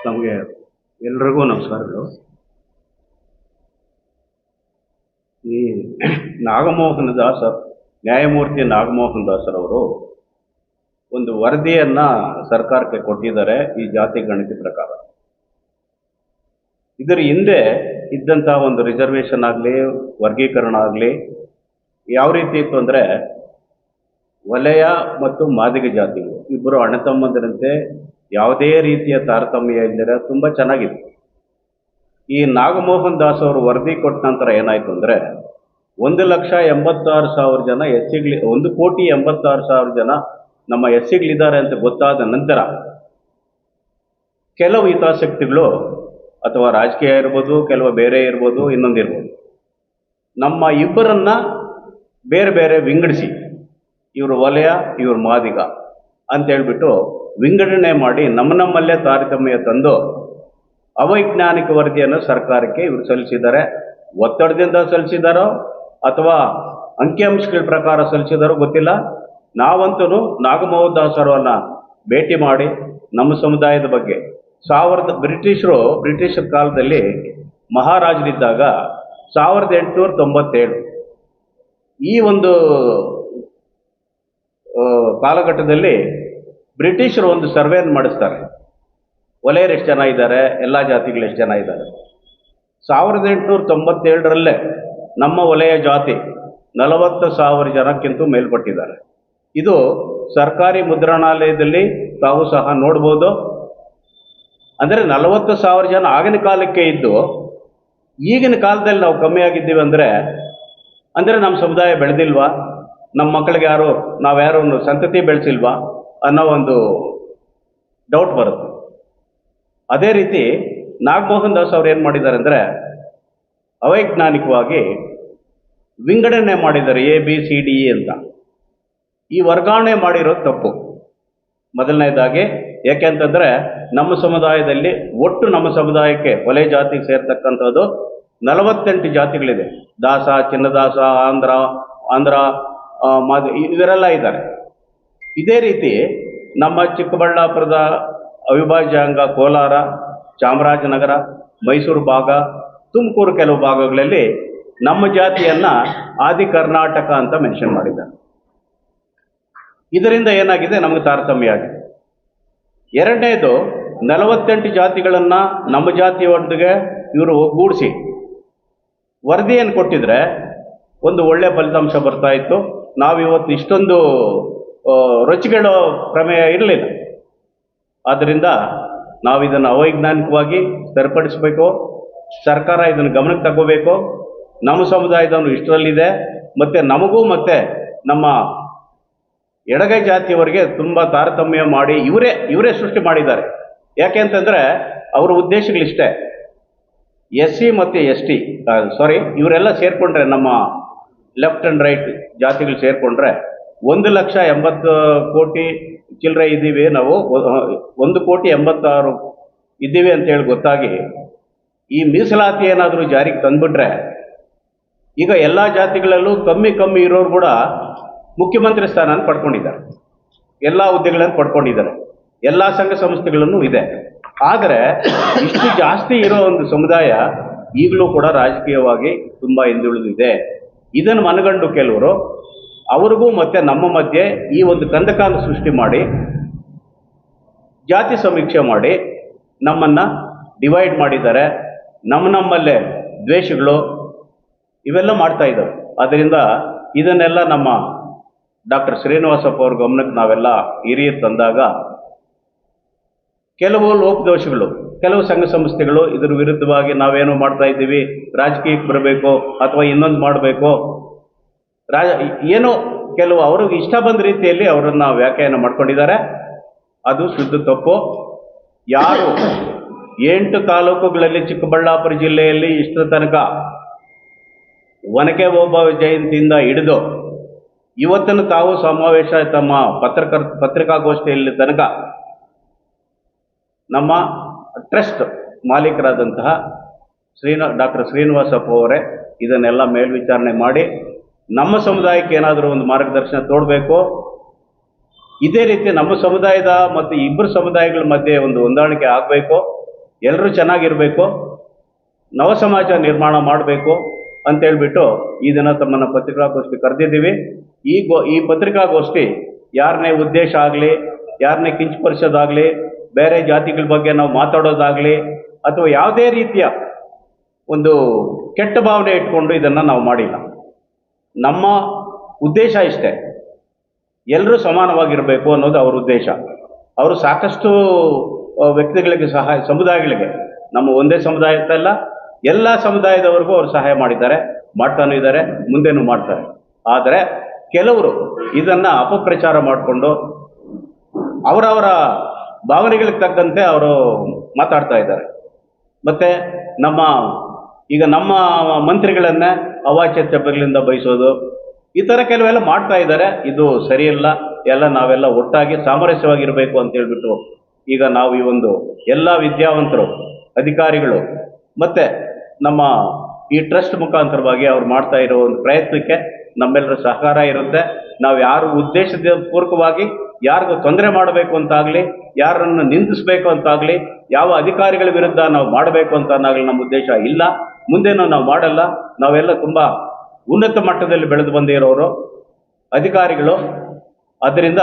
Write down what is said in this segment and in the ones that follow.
ನಮಗೆ ಎಲ್ರಿಗೂ ನಮಸ್ಕಾರಗಳು. ಈ ನಾಗಮೋಹನ ದಾಸರ್ ನ್ಯಾಯಮೂರ್ತಿ ನಾಗಮೋಹನ್ ದಾಸರವರು ಒಂದು ವರದಿಯನ್ನ ಸರ್ಕಾರಕ್ಕೆ ಕೊಟ್ಟಿದ್ದಾರೆ ಈ ಜಾತಿ ಗಣತಿ ಪ್ರಕಾರ. ಇದರ ಹಿಂದೆ ಇದ್ದಂಥ ಒಂದು ರಿಸರ್ವೇಷನ್ ಆಗಲಿ ವರ್ಗೀಕರಣ ಆಗಲಿ ಯಾವ ರೀತಿ ಇತ್ತು ಅಂದರೆ, ವಲಯ ಮತ್ತು ಮಾದಿಗ ಜಾತಿಗಳು ಇಬ್ಬರು ಅಣ್ಣ ತಮ್ಮಂದಿರಂತೆ ಯಾವುದೇ ರೀತಿಯ ತಾರತಮ್ಯ ಇಲ್ಲದೆ ತುಂಬ ಚೆನ್ನಾಗಿತ್ತು. ಈ ನಾಗಮೋಹನ್ ದಾಸ್ ಅವರು ವರದಿ ಕೊಟ್ಟ ನಂತರ ಏನಾಯಿತು ಅಂದರೆ, 1,86,000 ಜನ ಎಸ್ ಸಿಗ್ಲಿ 1,86,000 ಜನ ನಮ್ಮ ಎಸ್ ಸಿಗಳಿದ್ದಾರೆ ಅಂತ ಗೊತ್ತಾದ ನಂತರ ಕೆಲವು ಹಿತಾಸಕ್ತಿಗಳು ಅಥವಾ ರಾಜಕೀಯ ಇರ್ಬೋದು, ಕೆಲವು ಬೇರೆ ಇರ್ಬೋದು, ಇನ್ನೊಂದಿರ್ಬೋದು, ನಮ್ಮ ಇಬ್ಬರನ್ನ ಬೇರೆ ಬೇರೆ ವಿಂಗಡಿಸಿ ಇವರು ವಲಯ ಇವರು ಮಾದಿಗ ಅಂತೇಳ್ಬಿಟ್ಟು ವಿಂಗಡಣೆ ಮಾಡಿ ನಮ್ಮಲ್ಲೇ ತಾರತಮ್ಯ ತಂದು ಅವೈಜ್ಞಾನಿಕ ವರದಿಯನ್ನು ಸರ್ಕಾರಕ್ಕೆ ಇವರು ಸಲ್ಲಿಸಿದ್ದಾರೆ. ಒತ್ತಡದಿಂದ ಸಲ್ಲಿಸಿದಾರೋ ಅಥವಾ ಅಂಕಿಅಂಶಗಳ ಪ್ರಕಾರ ಸಲ್ಲಿಸಿದಾರೋ ಗೊತ್ತಿಲ್ಲ. ನಾವಂತೂ ನಾಗಮೋಹನ್ ದಾಸರನ್ನ ಭೇಟಿ ಮಾಡಿ ನಮ್ಮ ಸಮುದಾಯದ ಬಗ್ಗೆ ಬ್ರಿಟಿಷರ ಕಾಲದಲ್ಲಿ ಮಹಾರಾಜರಿದ್ದಾಗ 1897 ಈ ಒಂದು ಕಾಲಘಟ್ಟದಲ್ಲಿ ಬ್ರಿಟಿಷರು ಒಂದು ಸರ್ವೆಯನ್ನು ಮಾಡಿಸ್ತಾರೆ. ವಲಯರು ಎಷ್ಟು ಜನ ಇದ್ದಾರೆ, ಎಲ್ಲ ಜಾತಿಗಳು ಎಷ್ಟು ಜನ ಇದ್ದಾರೆ. 1897ರಲ್ಲೇ ನಮ್ಮ ವಲಯ ಜಾತಿ 40,000 ಜನಕ್ಕಿಂತ ಮೇಲ್ಪಟ್ಟಿದ್ದಾರೆ. ಇದು ಸರ್ಕಾರಿ ಮುದ್ರಣಾಲಯದಲ್ಲಿ ತಾವು ಸಹ ನೋಡ್ಬೋದು. ಅಂದರೆ 40,000 ಜನ ಆಗಿನ ಕಾಲಕ್ಕೆ ಇದ್ದು, ಈಗಿನ ಕಾಲದಲ್ಲಿ ನಾವು ಕಮ್ಮಿ ಆಗಿದ್ದೀವಿ ಅಂದರೆ ನಮ್ಮ ಸಮುದಾಯ ಬೆಳೆದಿಲ್ವಾ, ನಮ್ಮ ಮಕ್ಕಳಿಗೆ ನಾವ್ಯಾರು ಒಂದು ಸಂತತಿ ಬೆಳೆಸಿಲ್ವಾ ಅನ್ನೋ ಒಂದು ಡೌಟ್ ಬರುತ್ತೆ. ಅದೇ ರೀತಿ ನಾಗಮೋಹನ್ ದಾಸ್ ಅವ್ರು ಏನು ಮಾಡಿದ್ದಾರೆ ಅಂದರೆ, ಅವೈಜ್ಞಾನಿಕವಾಗಿ ವಿಂಗಡಣೆ ಮಾಡಿದ್ದಾರೆ ABCDE ಅಂತ. ಈ ವರ್ಗಾವಣೆ ಮಾಡಿರೋದು ತಪ್ಪು. ಮೊದಲನೇದಾಗಿ ಯಾಕೆಂತಂದರೆ, ನಮ್ಮ ಸಮುದಾಯದಲ್ಲಿ ಒಟ್ಟು ನಮ್ಮ ಸಮುದಾಯಕ್ಕೆ ವಲಯ ಜಾತಿಗೆ ಸೇರ್ತಕ್ಕಂಥದ್ದು 48 ಜಾತಿಗಳಿದೆ. ದಾಸ, ಚಿನ್ನದಾಸ, ಆಂಧ್ರ ಇವರೆಲ್ಲ ಇದ್ದಾರೆ. ಇದೇ ರೀತಿ ನಮ್ಮ ಚಿಕ್ಕಬಳ್ಳಾಪುರದ ಅವಿಭಾಜ್ಯಾಂಗ ಕೋಲಾರ, ಚಾಮರಾಜನಗರ, ಮೈಸೂರು ಭಾಗ, ತುಮಕೂರು ಕೆಲವು ಭಾಗಗಳಲ್ಲಿ ನಮ್ಮ ಜಾತಿಯನ್ನು ಆದಿ ಕರ್ನಾಟಕ ಅಂತ ಮೆನ್ಷನ್ ಮಾಡಿದ್ದಾರೆ. ಇದರಿಂದ ಏನಾಗಿದೆ, ನಮಗೆ ತಾರತಮ್ಯ ಆಗಿದೆ. ಎರಡನೇದು, 48 ಜಾತಿಗಳನ್ನು ನಮ್ಮ ಜಾತಿಯೊಂದಿಗೆ ಇವರು ಒಗ್ಗೂಡಿಸಿ ವರದಿಯನ್ನು ಕೊಟ್ಟಿದ್ರೆ ಒಂದು ಒಳ್ಳೆಯ ಫಲಿತಾಂಶ ಬರ್ತಾ ಇತ್ತು. ನಾವಿವತ್ತು ಇಷ್ಟೊಂದು ರೊಚ್ಚಿಗೆಡೋ ಪ್ರಮೇಯ ಇರಲಿಲ್ಲ. ಆದ್ದರಿಂದ ನಾವು ಇದನ್ನು ಅವೈಜ್ಞಾನಿಕವಾಗಿ ಸರಿಪಡಿಸಬೇಕು. ಸರ್ಕಾರ ಇದನ್ನು ಗಮನಕ್ಕೆ ತಗೋಬೇಕು. ನಮ್ಮ ಸಮುದಾಯದವನು ಇಷ್ಟರಲ್ಲಿದೆ, ಮತ್ತು ನಮಗೂ ಮತ್ತು ನಮ್ಮ ಎಡಗೈ ಜಾತಿಯವರಿಗೆ ತುಂಬ ತಾರತಮ್ಯ ಮಾಡಿ ಇವರೇ ಸೃಷ್ಟಿ ಮಾಡಿದ್ದಾರೆ. ಯಾಕೆ ಅಂತಂದರೆ ಅವರ ಉದ್ದೇಶಗಳಿಷ್ಟೇ. SC ಮತ್ತು ST ಇವರೆಲ್ಲ ಸೇರಿಕೊಂಡ್ರೆ, ನಮ್ಮ ಲೆಫ್ಟ್ ಆ್ಯಂಡ್ ರೈಟ್ ಜಾತಿಗಳು ಸೇರಿಕೊಂಡ್ರೆ 1,80,00,000 ಚಿಲ್ಲರೆ ಇದ್ದೀವಿ ನಾವು, 1,86,00,000 ಇದ್ದೀವಿ ಅಂತೇಳಿ ಗೊತ್ತಾಗಿ ಈ ಮೀಸಲಾತಿ ಏನಾದರೂ ಜಾರಿಗೆ ತಂದುಬಿಟ್ರೆ, ಈಗ ಎಲ್ಲ ಜಾತಿಗಳಲ್ಲೂ ಕಮ್ಮಿ ಇರೋರು ಕೂಡ ಮುಖ್ಯಮಂತ್ರಿ ಸ್ಥಾನ ಪಡ್ಕೊಂಡಿದ್ದಾರೆ, ಎಲ್ಲ ಹುದ್ದೆಗಳನ್ನು ಪಡ್ಕೊಂಡಿದ್ದಾರೆ, ಎಲ್ಲ ಸಂಘ ಸಂಸ್ಥೆಗಳನ್ನು ಇದೆ. ಆದರೆ ಇಷ್ಟು ಜಾಸ್ತಿ ಇರೋ ಒಂದು ಸಮುದಾಯ ಈಗಲೂ ಕೂಡ ರಾಜಕೀಯವಾಗಿ ತುಂಬ ಹಿಂದುಳಿದಿದೆ. ಇದನ್ನು ಮನಗಂಡು ಕೆಲವರು ಅವ್ರಿಗೂ ಮತ್ತು ನಮ್ಮ ಮಧ್ಯೆ ಈ ಒಂದು ಕಂದಕಾನ ಸೃಷ್ಟಿ ಮಾಡಿ ಜಾತಿ ಸಮೀಕ್ಷೆ ಮಾಡಿ ನಮ್ಮನ್ನು ಡಿವೈಡ್ ಮಾಡಿದ್ದಾರೆ. ನಮ್ಮಲ್ಲೇ ದ್ವೇಷಗಳು ಇವೆಲ್ಲ ಮಾಡ್ತಾ ಇದ್ದಾರೆ. ಆದ್ದರಿಂದ ಇದನ್ನೆಲ್ಲ ನಮ್ಮ ಡಾಕ್ಟರ್ ಶ್ರೀನಿವಾಸಪ್ಪ ಅವ್ರ ಗಮನಕ್ಕೆ ನಾವೆಲ್ಲ ಹಿರಿಯರು ತಂದಾಗ, ಕೆಲವು ಲೋಪದೋಷಗಳು, ಕೆಲವು ಸಂಘ ಸಂಸ್ಥೆಗಳು ಇದರ ವಿರುದ್ಧವಾಗಿ ನಾವೇನೋ ಮಾಡ್ತಾ ಇದ್ದೀವಿ, ರಾಜಕೀಯಕ್ಕೆ ಬರಬೇಕು ಅಥವಾ ಇನ್ನೊಂದು ಮಾಡಬೇಕು, ಏನೋ ಕೆಲವು ಅವ್ರಿಗೆ ಇಷ್ಟ ಬಂದ ರೀತಿಯಲ್ಲಿ ಅವರನ್ನು ವ್ಯಾಖ್ಯಾನ ಮಾಡ್ಕೊಂಡಿದ್ದಾರೆ. ಅದು ಶುದ್ಧ ತಪ್ಪು. ಯಾರು 8 ತಾಲೂಕುಗಳಲ್ಲಿ ಚಿಕ್ಕಬಳ್ಳಾಪುರ ಜಿಲ್ಲೆಯಲ್ಲಿ ಇಷ್ಟರ ತನಕ ಒನಕೆ ಓಬವ್ವ ಜಯಂತಿಯಿಂದ ಹಿಡಿದು ಇವತ್ತನ್ನು ತಾವು ಸಮಾವೇಶ ತಮ್ಮ ಪತ್ರಿಕಾಗೋಷ್ಠಿಯಲ್ಲಿ ತನಕ ನಮ್ಮ ಟ್ರಸ್ಟ್ ಮಾಲೀಕರಾದಂತಹ ಡಾಕ್ಟರ್ ಶ್ರೀನಿವಾಸಪ್ಪ ಅವರೇ ಇದನ್ನೆಲ್ಲ ಮೇಲ್ವಿಚಾರಣೆ ಮಾಡಿ ನಮ್ಮ ಸಮುದಾಯಕ್ಕೆ ಏನಾದರೂ ಒಂದು ಮಾರ್ಗದರ್ಶನ ತೋಡಬೇಕು. ಇದೇ ರೀತಿ ನಮ್ಮ ಸಮುದಾಯದ ಮತ್ತು ಇಬ್ಬರು ಸಮುದಾಯಗಳ ಮಧ್ಯೆ ಒಂದು ಹೊಂದಾಣಿಕೆ ಆಗಬೇಕು. ಎಲ್ಲರೂ ಚೆನ್ನಾಗಿರಬೇಕು, ನವ ಸಮಾಜ ನಿರ್ಮಾಣ ಮಾಡಬೇಕು ಅಂತೇಳ್ಬಿಟ್ಟು ಈ ದಿನ ತಮ್ಮನ್ನು ಪತ್ರಿಕಾಗೋಷ್ಠಿ ಕರೆದಿದ್ದೀವಿ. ಈ ಪತ್ರಿಕಾಗೋಷ್ಠಿ ಯಾರನ್ನೇ ಉದ್ದೇಶ ಆಗಲಿ, ಯಾರನ್ನೇ ಕಿಂಚಪರಿಸೋದಾಗಲಿ, ಬೇರೆ ಜಾತಿಗಳ ಬಗ್ಗೆ ನಾವು ಮಾತಾಡೋದಾಗಲಿ ಅಥವಾ ಯಾವುದೇ ರೀತಿಯ ಒಂದು ಕೆಟ್ಟ ಭಾವನೆ ಇಟ್ಕೊಂಡು ಇದನ್ನು ನಾವು ಮಾಡಿಲ್ಲ. ನಮ್ಮ ಉದ್ದೇಶ ಇಷ್ಟೇ, ಎಲ್ಲರೂ ಸಮಾನವಾಗಿರಬೇಕು ಅನ್ನೋದು ಅವ್ರ ಉದ್ದೇಶ. ಅವರು ಸಾಕಷ್ಟು ವ್ಯಕ್ತಿಗಳಿಗೆ ಸಮುದಾಯಗಳಿಗೆ, ನಮ್ಮ ಒಂದೇ ಸಮುದಾಯಕ್ಕಲ್ಲ ಎಲ್ಲ ಸಮುದಾಯದವರೆಗೂ ಅವರು ಸಹಾಯ ಮಾಡಿದ್ದಾರೆ, ಮಾಡ್ತಾನೂ ಇದ್ದಾರೆ, ಮುಂದೆನೂ ಮಾಡ್ತಾರೆ. ಆದರೆ ಕೆಲವರು ಇದನ್ನು ಅಪಪ್ರಚಾರ ಮಾಡಿಕೊಂಡು ಅವರವರ ಭಾವನೆಗಳಿಗೆ ತಕ್ಕಂತೆ ಅವರು ಮಾತಾಡ್ತಾ ಇದ್ದಾರೆ. ಮತ್ತು ನಮ್ಮ ಮಂತ್ರಿಗಳನ್ನೇ ಅವಾಚ್ಯ ಶಬ್ದಗಳಿಂದ ಬಯಸೋದು, ಈ ಥರ ಕೆಲವೆಲ್ಲ ಮಾಡ್ತಾ ಇದ್ದಾರೆ. ಇದು ಸರಿಯಿಲ್ಲ. ನಾವೆಲ್ಲ ಒಟ್ಟಾಗಿ ಸಾಮರಸ್ಯವಾಗಿರಬೇಕು ಅಂತ ಹೇಳ್ಬಿಟ್ಟು ಈಗ ನಾವು ಈ ಒಂದು ಎಲ್ಲ ವಿದ್ಯಾವಂತರು, ಅಧಿಕಾರಿಗಳು ಮತ್ತು ನಮ್ಮ ಈ ಟ್ರಸ್ಟ್ ಮುಖಾಂತರವಾಗಿ ಅವ್ರು ಮಾಡ್ತಾ ಇರೋ ಒಂದು ಪ್ರಯತ್ನಕ್ಕೆ ನಮ್ಮೆಲ್ಲರ ಸಹಕಾರ ಇರುತ್ತೆ. ನಾವು ಯಾರು ಉದ್ದೇಶದ ಪೂರ್ವಕವಾಗಿ ಯಾರಿಗೂ ತೊಂದರೆ ಮಾಡಬೇಕು ಅಂತಾಗಲಿ, ಯಾರನ್ನು ನಿಂದಿಸಬೇಕು ಅಂತಾಗಲಿ, ಯಾವ ಅಧಿಕಾರಿಗಳ ವಿರುದ್ಧ ನಾವು ಮಾಡಬೇಕು ಅಂತಾಗಲಿ ನಮ್ಮ ಉದ್ದೇಶ ಇಲ್ಲ, ಮುಂದೇನೂ ನಾವು ಮಾಡಲ್ಲ. ನಾವೆಲ್ಲ ತುಂಬ ಉನ್ನತ ಮಟ್ಟದಲ್ಲಿ ಬೆಳೆದು ಬಂದಿರೋರು ಅಧಿಕಾರಿಗಳು. ಆದ್ದರಿಂದ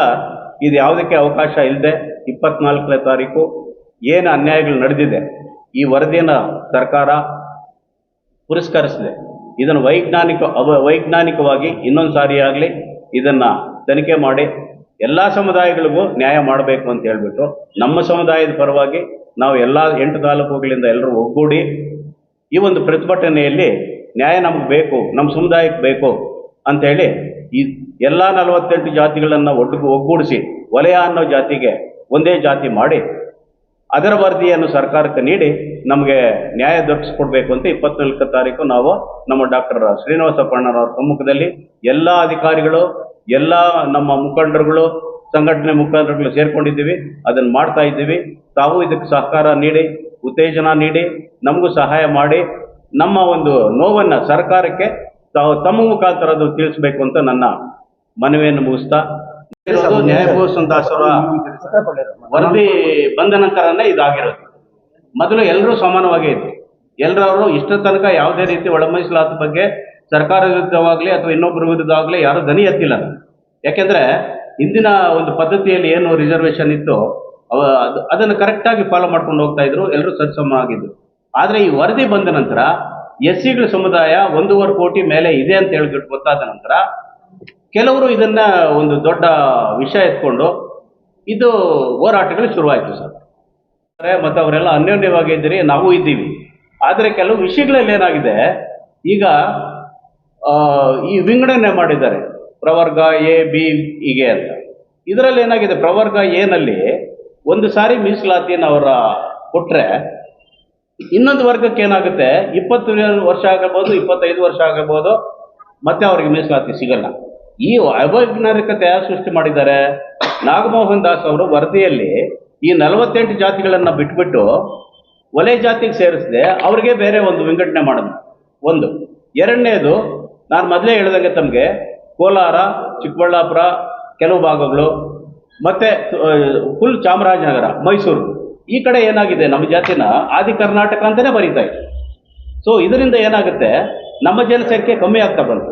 ಇದು ಯಾವುದಕ್ಕೆ ಅವಕಾಶ ಇಲ್ಲದೆ 24ನೇ ತಾರೀಕು ಏನು ಅನ್ಯಾಯಗಳು ನಡೆದಿದೆ, ಈ ವರದಿಯನ್ನು ಸರ್ಕಾರ ಪುರಸ್ಕರಿಸಿದೆ. ಇದನ್ನು ವೈಜ್ಞಾನಿಕವಾಗಿ ಇನ್ನೊಂದು ಸಾರಿಯಾಗಲಿ ಇದನ್ನು ತನಿಖೆ ಮಾಡಿ ಎಲ್ಲ ಸಮುದಾಯಗಳಿಗೂ ನ್ಯಾಯ ಮಾಡಬೇಕು ಅಂತ ಹೇಳ್ಬಿಟ್ಟು ನಮ್ಮ ಸಮುದಾಯದ ಪರವಾಗಿ ನಾವು ಎಲ್ಲ 8 ತಾಲೂಕುಗಳಿಂದ ಎಲ್ಲರೂ ಒಗ್ಗೂಡಿ ಈ ಒಂದು ಪ್ರತಿಭಟನೆಯಲ್ಲಿ ನ್ಯಾಯ ನಮಗೆ ಬೇಕು, ನಮ್ಮ ಸಮುದಾಯಕ್ಕೆ ಬೇಕು ಅಂಥೇಳಿ ಈ ಎಲ್ಲ 48 ಜಾತಿಗಳನ್ನು ಒಗ್ಗೂಡಿಸಿ ವಲಯ ಅನ್ನೋ ಜಾತಿಗೆ ಒಂದೇ ಜಾತಿ ಮಾಡಿ ಅದರ ವರದಿಯನ್ನು ಸರ್ಕಾರಕ್ಕೆ ನೀಡಿ ನಮಗೆ ನ್ಯಾಯ ದೊರಕಿಸ್ಕೊಡ್ಬೇಕು ಅಂತ 24ನೇ ತಾರೀಕು ನಾವು ನಮ್ಮ ಡಾಕ್ಟರ್ ಶ್ರೀನಿವಾಸಪ್ಪಣ್ಣನವರ ಸಮ್ಮುಖದಲ್ಲಿ ಎಲ್ಲ ಅಧಿಕಾರಿಗಳು, ಎಲ್ಲ ನಮ್ಮ ಮುಖಂಡರುಗಳು, ಸಂಘಟನೆ ಮುಖಂಡರುಗಳು ಸೇರ್ಕೊಂಡಿದ್ದೀವಿ. ಅದನ್ನು ಮಾಡ್ತಾ ಇದ್ದೀವಿ. ತಾವು ಇದಕ್ಕೆ ಸಹಕಾರ ನೀಡಿ, ಉತ್ತೇಜನ ನೀಡಿ, ನಮಗೂ ಸಹಾಯ ಮಾಡಿ ನಮ್ಮ ಒಂದು ನೋವನ್ನು ಸರ್ಕಾರಕ್ಕೆ ತಮ್ಮ ಮುಖಾಂತರ ಅದು ತಿಳಿಸ್ಬೇಕು ಅಂತ ನನ್ನ ಮನವಿಯನ್ನು ಮುಗಿಸ್ತಾ, ನ್ಯಾಯಭೂಷಣ್ ದಾಸ್ ಅವರ ವರದಿ ಬಂದ ನಂತರನೇ ಇದಾಗಿರೋದು. ಮೊದಲು ಎಲ್ಲರೂ ಸಮಾನವಾಗೇ ಇತ್ತು. ಎಲ್ಲರವರು ಇಷ್ಟ ತನಕ ಯಾವುದೇ ರೀತಿ ಒಳ ಮೀಸಲಾತಿ ಬಗ್ಗೆ ಸರ್ಕಾರ ವಿರುದ್ಧವಾಗಲಿ ಅಥವಾ ಇನ್ನೊಬ್ಬರ ವಿರುದ್ಧ ಆಗಲಿ ಯಾರೂ ದನಿ ಎತ್ತಿಲ್ಲ. ಯಾಕೆಂದರೆ ಹಿಂದಿನ ಒಂದು ಪದ್ಧತಿಯಲ್ಲಿ ಏನು ರಿಸರ್ವೇಷನ್ ಇತ್ತು ಅದನ್ನು ಕರೆಕ್ಟಾಗಿ ಫಾಲೋ ಮಾಡ್ಕೊಂಡು ಹೋಗ್ತಾ ಇದ್ರು, ಎಲ್ಲರೂ ಸತ್ಸಮವಾಗಿದ್ದರು. ಆದರೆ ಈ ವರದಿ ಬಂದ ನಂತರ SCಗಳ ಸಮುದಾಯ 1.5 ಕೋಟಿ ಮೇಲೆ ಇದೆ ಅಂತ ಹೇಳ್ಬಿಟ್ಟು ಗೊತ್ತಾದ ನಂತರ ಕೆಲವರು ಇದನ್ನು ಒಂದು ದೊಡ್ಡ ವಿಷಯ ಎತ್ಕೊಂಡು ಇದು ಹೋರಾಟಗಳು ಶುರುವಾಯಿತು ಸರ್. ಮತ್ತು ಅವರೆಲ್ಲ ಅನ್ಯೋನ್ಯವಾಗಿದ್ದೀರಿ, ನಾವು ಇದ್ದೀವಿ. ಆದರೆ ಕೆಲವು ವಿಷಯಗಳಲ್ಲಿ ಏನಾಗಿದೆ, ಈಗ ಈ ವಿಂಗಡಣೆ ಮಾಡಿದ್ದಾರೆ ಪ್ರವರ್ಗ A, B ಹೀಗೆ ಅಂತ. ಇದರಲ್ಲಿ ಏನಾಗಿದೆ, ಪ್ರವರ್ಗ A ಒಂದು ಸಾರಿ ಮೀಸಲಾತಿಯನ್ನು ಅವರ ಕೊಟ್ಟರೆ ಇನ್ನೊಂದು ವರ್ಗಕ್ಕೆ ಏನಾಗುತ್ತೆ, 20 ವರ್ಷ ಆಗಬಹುದು, 25 ವರ್ಷ ಆಗಬಹುದು, ಮತ್ತೆ ಅವರಿಗೆ ಮೀಸಲಾತಿ ಸಿಗಲ್ಲ. ಈ ಅವೈಜ್ಞಾನಿಕತೆ ಯಾರು ಸೃಷ್ಟಿ ಮಾಡಿದ್ದಾರೆ? ನಾಗಮೋಹನ್ ದಾಸ್ ಅವರು ವರದಿಯಲ್ಲಿ ಈ 48 ಜಾತಿಗಳನ್ನು ಬಿಟ್ಬಿಟ್ಟು ವಲಯ ಜಾತಿಗೆ ಸೇರಿಸದೆ ಅವ್ರಿಗೆ ಬೇರೆ ಒಂದು ವಿಂಗಡಣೆ ಮಾಡೋದು ಒಂದು. ಎರಡನೇದು, ನಾನು ಮೊದಲೇ ಹೇಳಿದಂಗೆ ತಮಗೆ ಕೋಲಾರ, ಚಿಕ್ಕಬಳ್ಳಾಪುರ ಕೆಲವು ಭಾಗಗಳು, ಮತ್ತು ಫುಲ್ ಚಾಮರಾಜನಗರ, ಮೈಸೂರು ಈ ಕಡೆ ಏನಾಗಿದೆ, ನಮ್ಮ ಜಾತಿನ ಆದಿ ಕರ್ನಾಟಕ ಅಂತಲೇ ಬರೀತಾ ಇದೆ. ಸೊ ಇದರಿಂದ ಏನಾಗುತ್ತೆ, ನಮ್ಮ ಜನಸಂಖ್ಯೆ ಕಮ್ಮಿ ಆಗ್ತಾ ಬಂತು.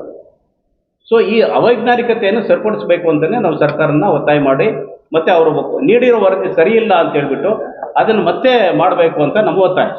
ಸೊ ಈ ಅವೈಜ್ಞಾನಿಕತೆಯನ್ನು ಸರಿಪಡಿಸಬೇಕು ಅಂತಲೇ ನಾವು ಸರ್ಕಾರನ ಒತ್ತಾಯ ಮಾಡಿ, ಮತ್ತು ಅವರು ನೀಡಿರೋ ವರದಿ ಸರಿಯಿಲ್ಲ ಅಂತ ಹೇಳ್ಬಿಟ್ಟು ಅದನ್ನು ಮತ್ತೆ ಮಾಡಬೇಕು ಅಂತ ನಮ್ಮ ಒತ್ತಾಯ.